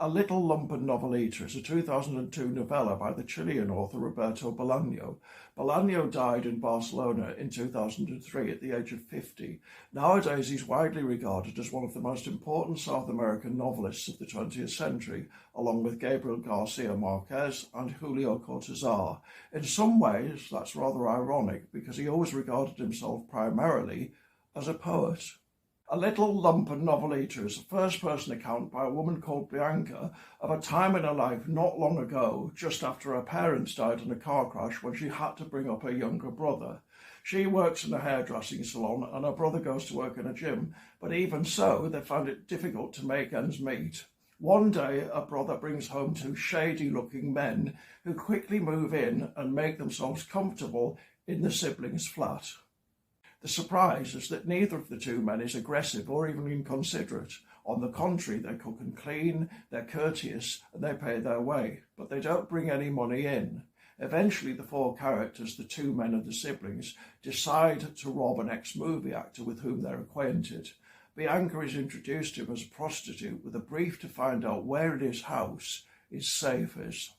A Little Lumpen Novelita is a 2002 novella by the Chilean author Roberto Bolaño. Bolaño died in Barcelona in 2003 at the age of 50. Nowadays he's widely regarded as one of the most important South American novelists of the 20th century, along with Gabriel, Garcia, Marquez and Julio Cortázar. In some ways that's rather ironic because he always regarded himself primarily as a poet. A Little Lumpen Novelita is a first-person account by a woman called Bianca of a time in her life not long ago, just after her parents died in a car crash when she had to bring up her younger brother. She works in a hairdressing salon and her brother goes to work in a gym, but even so, they found it difficult to make ends meet. One day, her brother brings home two shady-looking men who quickly move in and make themselves comfortable in the siblings' flat. The surprise is that neither of the two men is aggressive or even inconsiderate. On the contrary, they cook and clean, they're courteous, and they pay their way, but they don't bring any money in. Eventually, the four characters, the two men and the siblings, decide to rob an ex-movie actor with whom they're acquainted. Bianca is introduced to him as a prostitute with a brief to find out where in his house his safe is.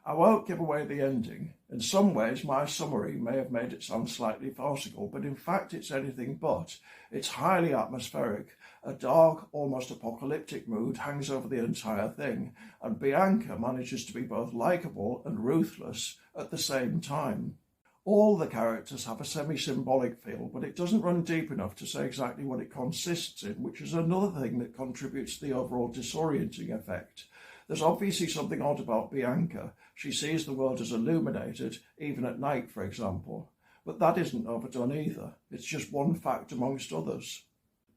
I won't give away the ending. In some ways, my summary may have made it sound slightly farcical, but in fact it's anything but. It's highly atmospheric. A dark, almost apocalyptic mood hangs over the entire thing, and Bianca manages to be both likeable and ruthless at the same time. All the characters have a semi-symbolic feel, but it doesn't run deep enough to say exactly what it consists in, which is another thing that contributes to the overall disorienting effect. There's obviously something odd about Bianca. She sees the world as illuminated, even at night, for example. But that isn't overdone either. It's just one fact amongst others.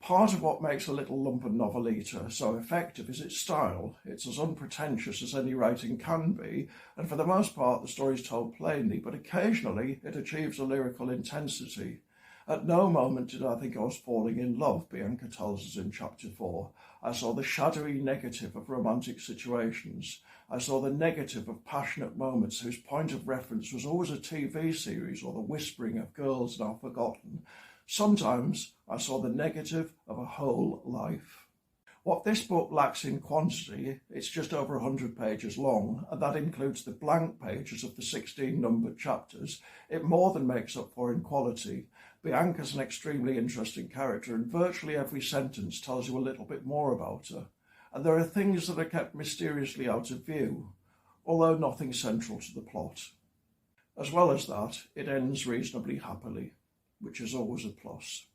Part of what makes A Little Lumpen Novelita so effective is its style. It's as unpretentious as any writing can be, and for the most part the story's told plainly, but occasionally it achieves a lyrical intensity. At no moment did I think I was falling in love, Bianca tells us in chapter 4. I saw the shadowy negative of romantic situations. I saw the negative of passionate moments whose point of reference was always a TV series or the whispering of girls now forgotten. Sometimes I saw the negative of a whole life. What this book lacks in quantity, it's just over 100 pages long, and that includes the blank pages of the 16 numbered chapters. It more than makes up for in quality. Bianca's an extremely interesting character, and virtually every sentence tells you a little bit more about her. And there are things that are kept mysteriously out of view, although nothing central to the plot. As well as that, it ends reasonably happily, which is always a plus.